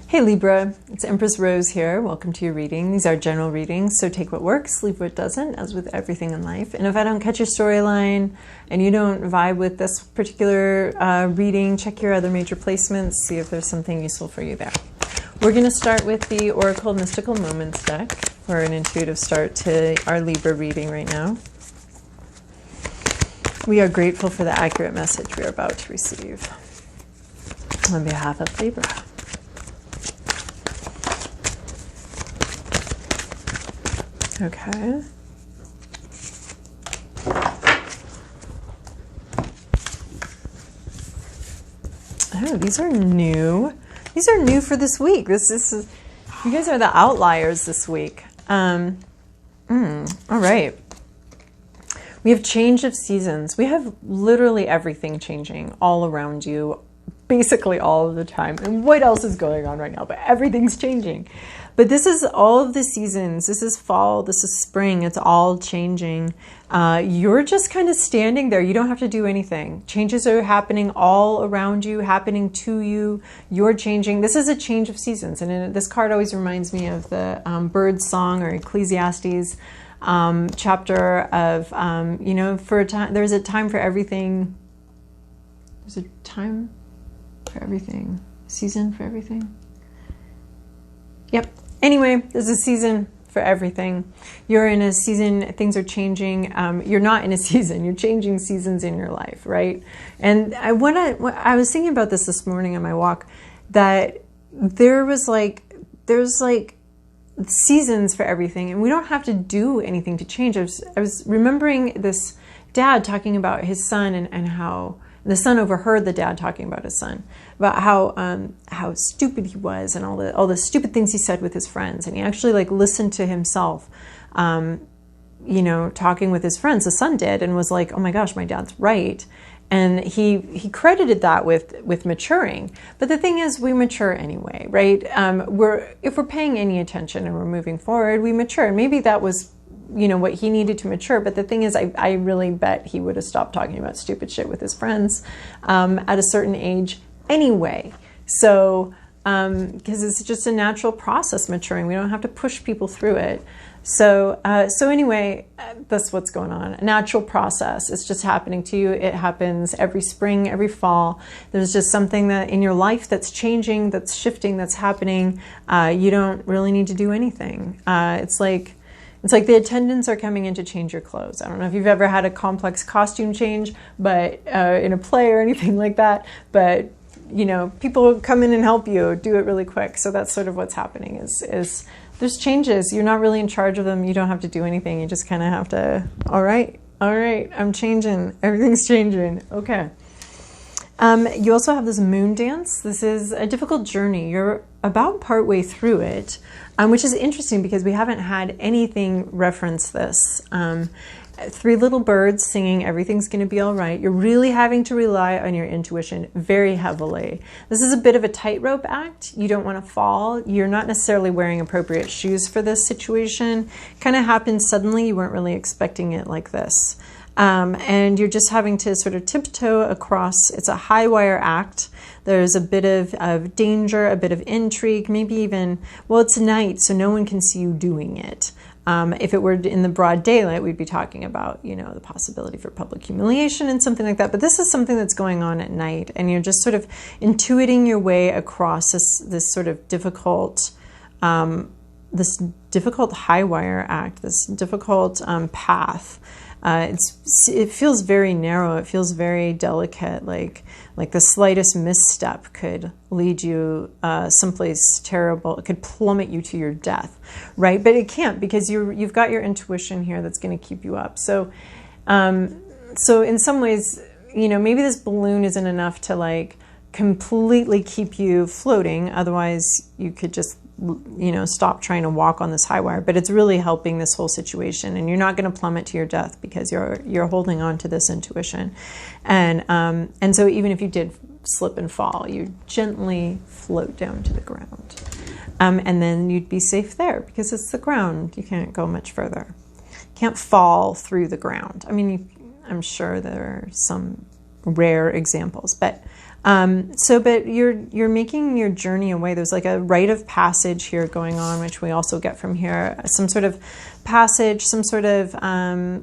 Hey Libra, it's Empress Rose here. Welcome to your reading. These are general readings, so take what works, leave what doesn't, as with everything in life. And if I don't catch your storyline and you don't vibe with this particular reading, check your other major placements, see if there's something useful for you there. We're going to start with the Oracle Mystical Moments deck for an intuitive start to our Libra reading right now. We are grateful for the accurate message we are about to receive on behalf of Libra. Okay. Oh, these are new. These are new for this week. This is you guys are the outliers this week. All right. We have change of seasons. We have literally everything changing all around you, basically all of the time. And what else is going on right now? But everything's changing. But this is all of the seasons. This is fall. This is spring. It's all changing. You're just kind of standing there. You don't have to do anything. Changes are happening all around you, happening to you. You're changing. This is a change of seasons. And this card always reminds me of the bird song or Ecclesiastes chapter of, you know, for a time, there's a time for everything. There's a time for everything. Season for everything. Yep. Anyway, there's a season for everything. You're in a season, things are changing. You're not in a season, you're changing seasons in your life, right? And I was thinking about this morning on my walk, that there's like seasons for everything, and we don't have to do anything to change. I was remembering this dad talking about his son and how the son overheard the dad talking about his son, about how stupid he was and all the stupid things he said with his friends. And he actually like listened to himself, you know, talking with his friends. The son did, and was like, oh my gosh, my dad's right. And he credited that with maturing. But the thing is, we mature anyway, right? If we're paying any attention and we're moving forward, we mature. And maybe that was, you know, what he needed to mature. But the thing is, I really bet he would have stopped talking about stupid shit with his friends at a certain age anyway. So, because it's just a natural process, maturing. We don't have to push people through it. So anyway, that's what's going on. A natural process. It's just happening to you. It happens every spring, every fall. There's just something that in your life that's changing, that's shifting, that's happening. You don't really need to do anything. It's like the attendants are coming in to change your clothes. I don't know if you've ever had a complex costume change, but in a play or anything like that. But you know, people come in and help you do it really quick. So that's sort of what's happening. Is there's changes. You're not really in charge of them. You don't have to do anything. You just kind of have to. All right, I'm changing. Everything's changing. Okay. You also have this moon dance. This is a difficult journey. You're about partway through it, which is interesting because we haven't had anything reference this. 3 little birds singing, everything's going to be all right. You're really having to rely on your intuition very heavily. This is a bit of a tightrope act. You don't want to fall. You're not necessarily wearing appropriate shoes for this situation. Kind of happened suddenly. You weren't really expecting it like this. And you're just having to sort of tiptoe across. It's a high wire act. There's a bit of danger, a bit of intrigue, maybe even, well, it's night, so no one can see you doing it. If it were in the broad daylight, we'd be talking about, you know, the possibility for public humiliation and something like that. But this is something that's going on at night, and you're just sort of intuiting your way across this sort of difficult, this difficult high wire act, this difficult path. It feels very narrow. It feels very delicate. Like the slightest misstep could lead you someplace terrible. It could plummet you to your death, right? But it can't, because you've got your intuition here that's going to keep you up. So in some ways, you know, maybe this balloon isn't enough to like completely keep you floating. Otherwise, you could just, you know, stop trying to walk on this high wire. But it's really helping this whole situation, and you're not going to plummet to your death because you're holding on to this intuition. And so even if you did slip and fall, you gently float down to the ground, and then you'd be safe there because it's the ground. You can't go much further. Can't fall through the ground. I mean, I'm sure there are some rare examples, but But you're making your journey away. There's like a rite of passage here going on, which we also get from here. Some sort of passage, some sort of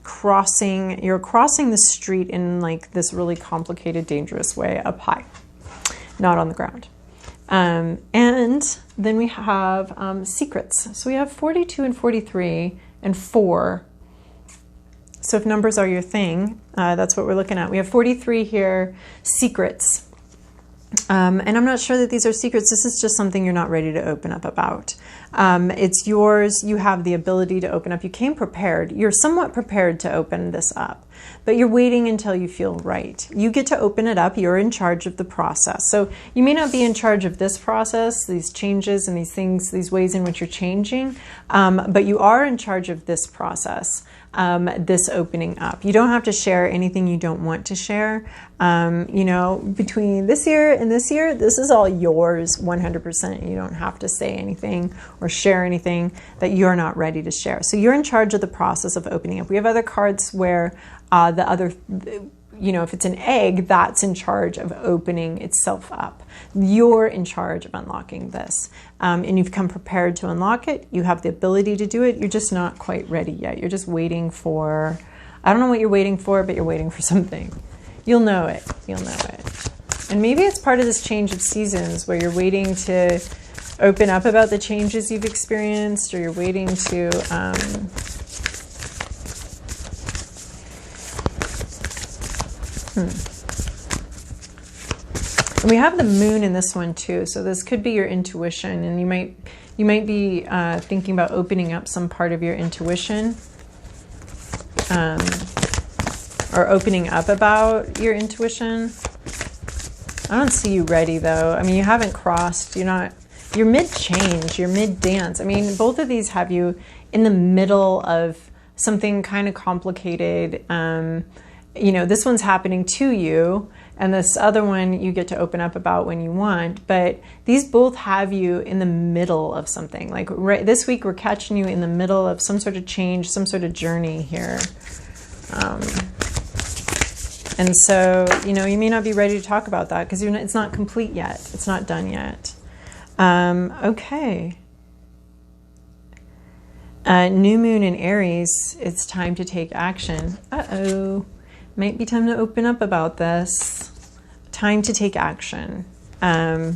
crossing. You're crossing the street in like this really complicated, dangerous way up high, not on the ground. And then we have secrets. So we have 42 and 43 and 4. So if numbers are your thing, that's what we're looking at. We have 43 here, secrets. And I'm not sure that these are secrets. This is just something you're not ready to open up about. It's yours. You have the ability to open up. You came prepared. You're somewhat prepared to open this up, but you're waiting until you feel right. You get to open it up. You're in charge of the process. So you may not be in charge of this process, these changes and these things, these ways in which you're changing, but you are in charge of this process. This opening up. You don't have to share anything you don't want to share. You know, between this year and this year, this is all yours 100%. You don't have to say anything or share anything that you're not ready to share. So you're in charge of the process of opening up. We have other cards where you know, if it's an egg, that's in charge of opening itself up. You're in charge of unlocking this. And you've come prepared to unlock it. You have the ability to do it. You're just not quite ready yet. You're just waiting for, I don't know what you're waiting for, but you're waiting for something. You'll know it. You'll know it. And maybe it's part of this change of seasons where you're waiting to open up about the changes you've experienced, or you're waiting to... And we have the moon in this one too, so this could be your intuition, and you might be thinking about opening up some part of your intuition, or opening up about your intuition. I don't see you ready though. I mean, you haven't crossed. You're mid-change. You're mid-dance. I mean, both of these have you in the middle of something kind of complicated. You know, this one's happening to you, and this other one you get to open up about when you want. But these both have you in the middle of something. Like right this week, we're catching you in the middle of some sort of change, some sort of journey here. And so, you know, you may not be ready to talk about that because it's not complete yet. It's not done yet. Okay. New moon in Aries, it's time to take action. Uh-oh. Might be time to open up about this. Time to take action. A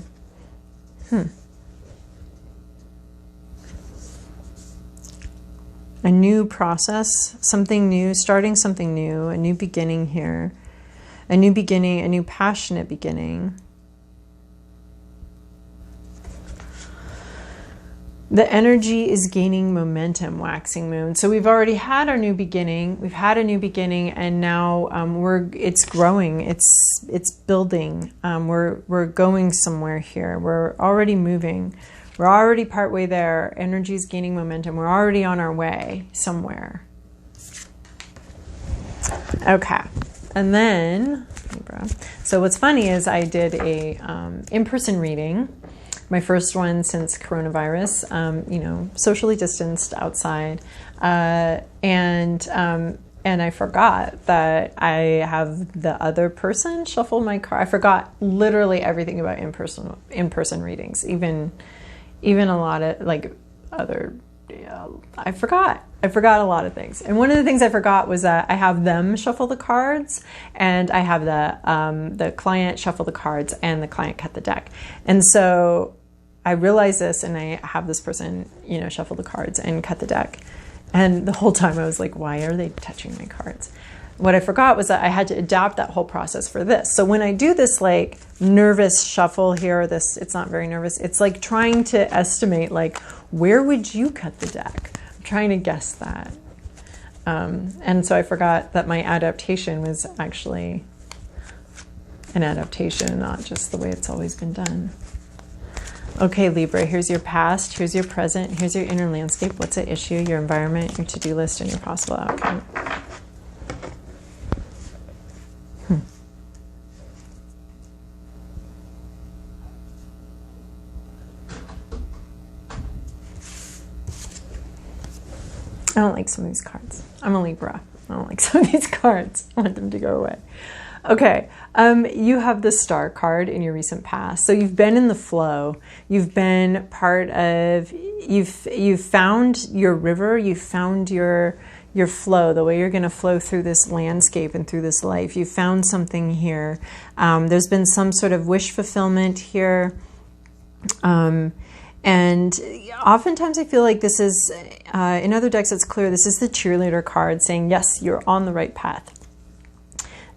new process, something new, starting something new, a new beginning here. A new beginning, a new passionate beginning. The energy is gaining momentum, waxing moon. So we've already had our new beginning. We've had a new beginning, and now it's growing. It's building. We're going somewhere here. We're already moving. We're already partway there. Energy is gaining momentum. We're already on our way somewhere. Okay, and then Libra. So what's funny is I did a in-person reading. My first one since coronavirus, you know, socially distanced outside. And I forgot that I have the other person shuffle my card. I forgot literally everything about in-person readings, even a lot of like other, I forgot a lot of things. And one of the things I forgot was that I have them shuffle the cards, and I have the client shuffle the cards, and the client cut the deck. And so I realized this, and I have this person, you know, shuffle the cards and cut the deck. And the whole time I was like, why are they touching my cards? What I forgot was that I had to adapt that whole process for this. So when I do this like nervous shuffle here, it's not very nervous. It's like trying to estimate, like, where would you cut the deck? I'm trying to guess that. And so I forgot that my adaptation was actually an adaptation, not just the way it's always been done. Okay, Libra, here's your past, here's your present, here's your inner landscape. What's at issue? Your environment, your to-do list, and your possible outcome. I don't like some of these cards. I'm a Libra. I don't like some of these cards. I want them to go away. Okay, you have the Star card in your recent past. So you've been in the flow. You've been part of, you've found your river, you've found your flow, the way you're going to flow through this landscape and through this life. You found something here. There's been some sort of wish fulfillment here. And oftentimes I feel like this is, in other decks it's clear, this is the cheerleader card saying, yes, you're on the right path.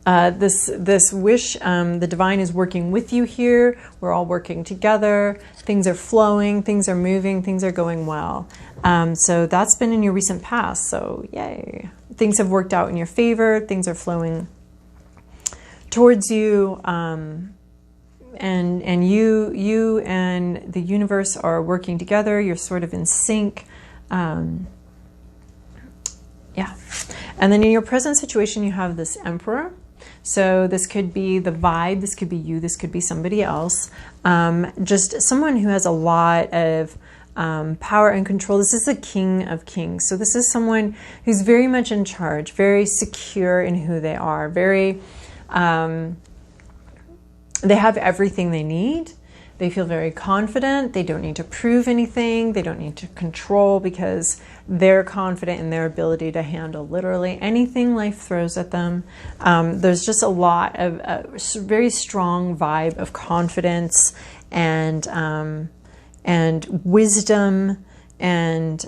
This wish, the divine is working with you here. We're all working together. Things are flowing, things are moving, things are going well. So that's been in your recent past. So yay. Things have worked out in your favor. Things are flowing towards you. And you and the universe are working together. You're sort of in sync. Yeah. And then in your present situation, you have this Emperor. So this could be the vibe, this could be you, this could be somebody else. Just someone who has a lot of power and control. This is the King of Kings. So this is someone who's very much in charge, very secure in who they are, very, they have everything they need. They feel very confident. They don't need to prove anything. They don't need to control because they're confident in their ability to handle literally anything life throws at them. There's just a lot of very strong vibe of confidence and wisdom and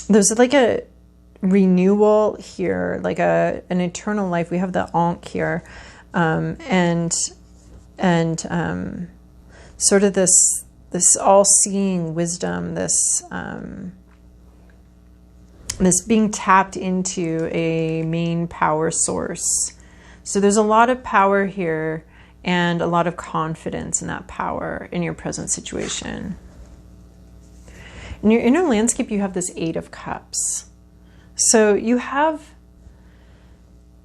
there's like a renewal here, like an eternal life. We have the Ankh here, and sort of this all-seeing wisdom, this being tapped into a main power source. So there's a lot of power here and a lot of confidence in that power in your present situation. In your inner landscape, you have this Eight of Cups. So you have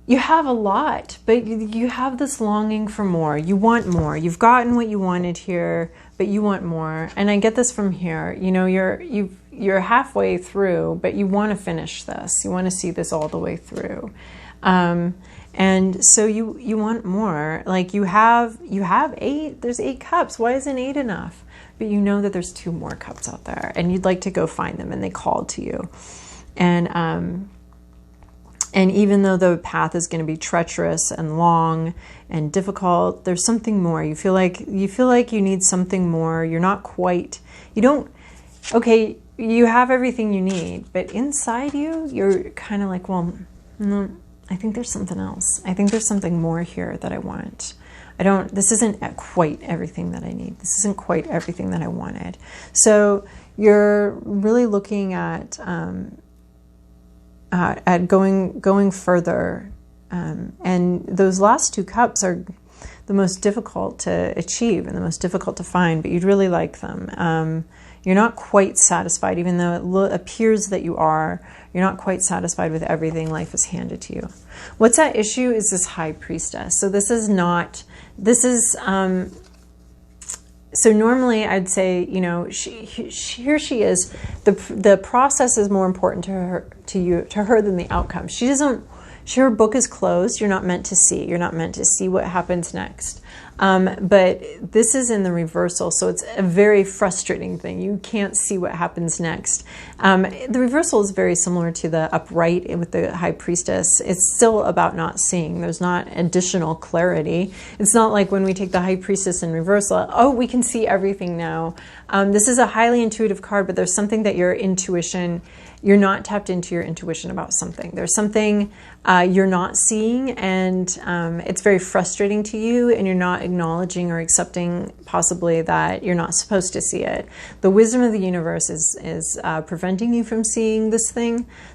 a lot, but you have this longing for more. You want more. You've gotten what you wanted here, but you want more. And I get this from here. You know, you're halfway through, but you want to finish this. You want to see this all the way through. And so you want more. Like you have 8. There's 8 cups. Why isn't 8 enough? But you know that there's 2 more cups out there, and you'd like to go find them, and they called to you. And even though the path is going to be treacherous and long and difficult, there's something more. You feel like you need something more. You're not quite, okay, you have everything you need, but inside you're kind of like, well, no, I think there's something else. I think there's something more here that I want. This isn't quite everything that I need. This isn't quite everything that I wanted. So you're really looking at going further, and those last 2 cups are the most difficult to achieve and the most difficult to find, but you'd really like them. You're not quite satisfied, even though it appears that you are. You're not quite satisfied with everything life has handed to you. What's at issue is this High Priestess. So so normally I'd say, here she is. The process is more important to her than the outcome. Her book is closed. You're not meant to see. You're not meant to see what happens next. But this is in the reversal, so it's a very frustrating thing. You can't see what happens next. The reversal is very similar to the upright with the High Priestess. It's still about not seeing. There's not additional clarity. It's not like when we take the High Priestess in reversal, oh, we can see everything now. This is a highly intuitive card, but there's something that you're not tapped into your intuition about something. There's something you're not seeing, and it's very frustrating to you, and you're not acknowledging or accepting possibly that you're not supposed to see it. The wisdom of the universe is preventing you from seeing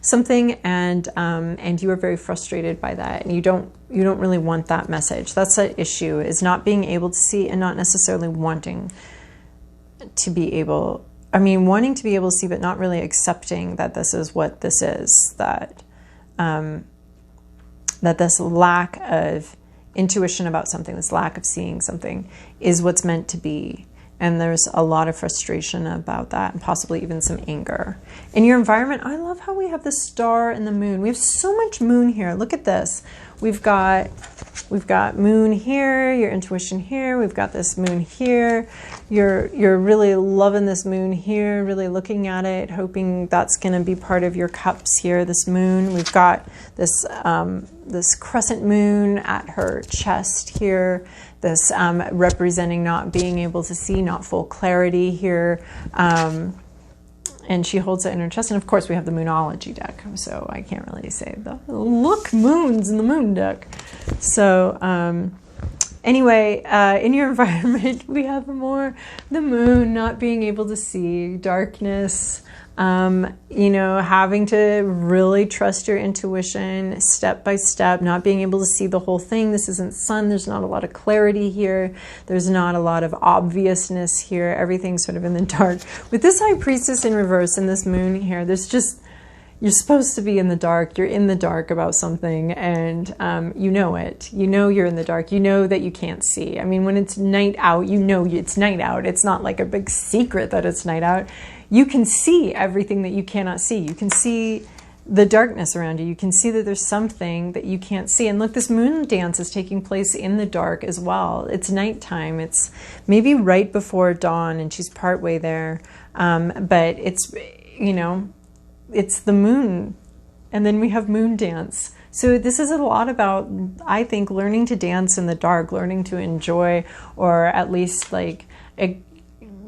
something, and you are very frustrated by that, and you don't really want that message. That's the issue, is not being able to see and not necessarily wanting to be able. Wanting to be able to see, but not really accepting that this is what this is, that this lack of intuition about something, this lack of seeing something is what's meant to be. And there's a lot of frustration about that, and possibly even some anger. In your environment, I love how we have the star and the moon. We have so much moon here. Look at this. We've got moon here, your intuition here. We've got this moon here. You're really loving this moon here, really looking at it, hoping that's going to be part of your cups here, this moon. We've got this this crescent moon at her chest here, this representing not being able to see, not full clarity here. And she holds it in her chest. And of course, we have the Moonology deck. So I can't really say the look moons in the moon deck. So anyway, in your environment, we have more the moon, not being able to see, darkness, you know, having to really trust your intuition step by step, not being able to see the whole thing. This isn't sun. There's not a lot of clarity here. There's not a lot of obviousness here. Everything's sort of in the dark. With this High Priestess in reverse and this moon here, there's just, you're supposed to be in the dark. You're in the dark about something, and you know it. You know you're in the dark. You know that you can't see. I mean, when it's night out, you know it's night out. It's not like a big secret that it's night out. You can see everything that you cannot see. You can see the darkness around you. You can see that there's something that you can't see. And look, this moon dance is taking place in the dark as well. It's nighttime. It's maybe right before dawn, and she's partway there. But it's, you know, it's the moon. And then we have moon dance. So this is a lot about, I think, learning to dance in the dark, learning to enjoy, or at least like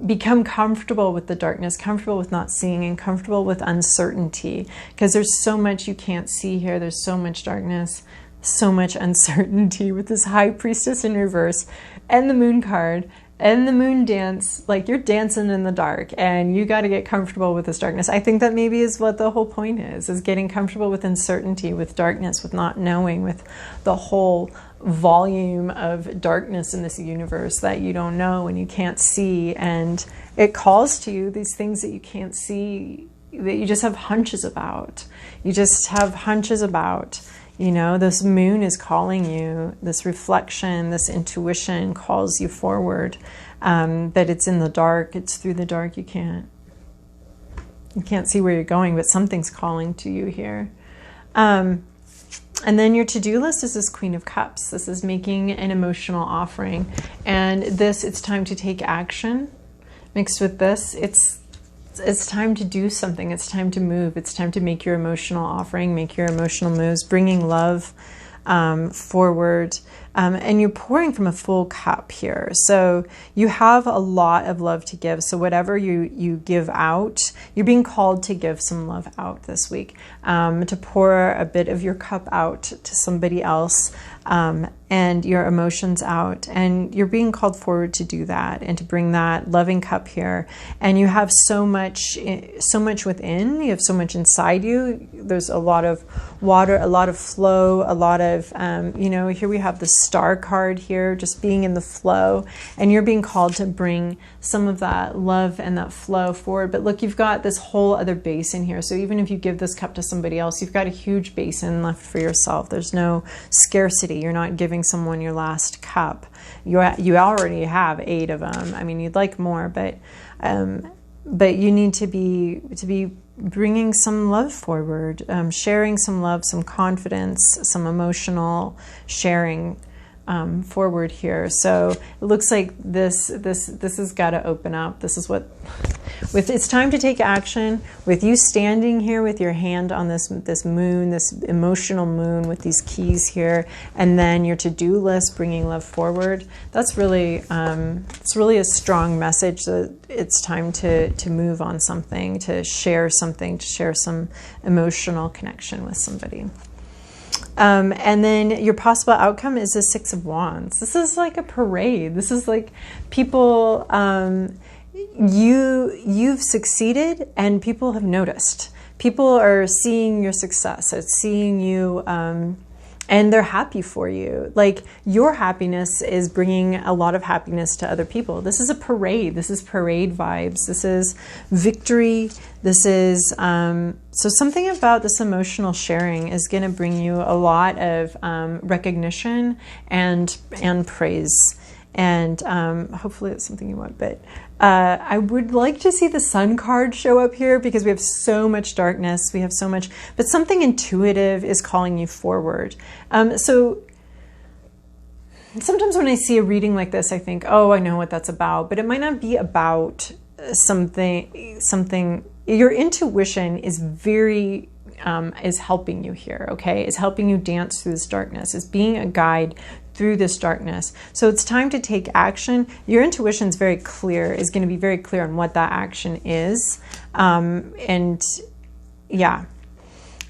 become comfortable with the darkness, comfortable with not seeing, and comfortable with uncertainty, because there's so much you can't see here. There's so much darkness, so much uncertainty with this High Priestess in reverse and the moon card and the moon dance. Like, you're dancing in the dark, and you got to get comfortable with this darkness. I think that maybe is what the whole point is getting comfortable with uncertainty, with darkness, with not knowing, with the whole volume of darkness in this universe that you don't know and you can't see. And it calls to you these things that you can't see, that you just have hunches about. You just have hunches about. You know, this moon is calling you, this reflection, this intuition calls you forward. But it's in the dark, it's through the dark. You can't see where you're going, but something's calling to you here. And then your to-do list is this Queen of Cups. This is making an emotional offering. And this, it's time to take action. Mixed with this, it's time to do something. It's time to move. It's time to make your emotional offering, make your emotional moves, bringing love forward. And you're pouring from a full cup here. So you have a lot of love to give. So whatever you give out, you're being called to give some love out this week, to pour a bit of your cup out to somebody else, and your emotions out. And you're being called forward to do that and to bring that loving cup here. And you have so much within. You have so much inside you. There's a lot of water, a lot of flow, a lot of, you know, here we have the star card here, just being in the flow. And you're being called to bring some of that love and that flow forward. But look, you've got this whole other basin here. So even if you give this cup to somebody else, you've got a huge basin left for yourself. There's no scarcity. You're not giving someone your last cup. You already have 8 of them. I mean, you'd like more, but you need to be bringing some love forward, sharing some love, some confidence, some emotional sharing forward here. So it looks like this has got to open up. This is what, it's time to take action. With you standing here with your hand on this moon, this emotional moon with these keys here, and then your to-do list, bringing love forward. That's really, it's really a strong message that it's time to move on something, to share something, to share some emotional connection with somebody. And then your possible outcome is the 6 of Wands. This is like a parade. This is like people, you've succeeded and people have noticed. People are seeing your success, are seeing you, and they're happy for you. Like, your happiness is bringing a lot of happiness to other people. This is a parade. This is parade vibes. This is victory. This is, so something about this emotional sharing is going to bring you a lot of recognition and praise. And hopefully it's something you want. But I would like to see the Sun card show up here because we have so much darkness. We have so much, but something intuitive is calling you forward. So sometimes when I see a reading like this, I think, oh, I know what that's about. But it might not be about something. Your intuition is very... is helping you here, okay? Is helping you dance through this darkness, is being a guide through this darkness. So it's time to take action. Your intuition is very clear, is going to be very clear on what that action is. And yeah.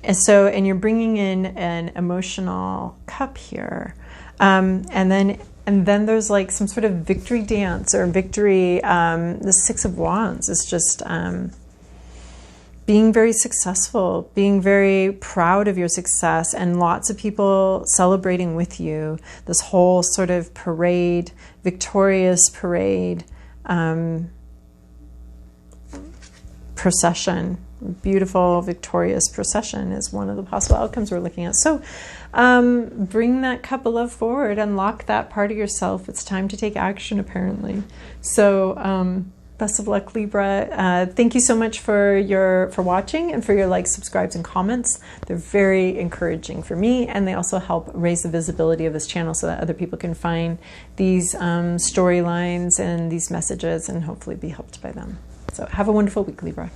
And you're bringing in an emotional cup here. And then there's like some sort of victory dance or victory. The Six of Wands is just... being very successful, being very proud of your success, and lots of people celebrating with you. This whole sort of parade, victorious parade, procession, beautiful victorious procession is one of the possible outcomes we're looking at. So bring that cup of love forward, unlock that part of yourself. It's time to take action, apparently. So best of luck, Libra. Thank you so much for watching and for your likes, subscribes, and comments. They're very encouraging for me, and they also help raise the visibility of this channel so that other people can find these storylines and these messages and hopefully be helped by them. So have a wonderful week, Libra.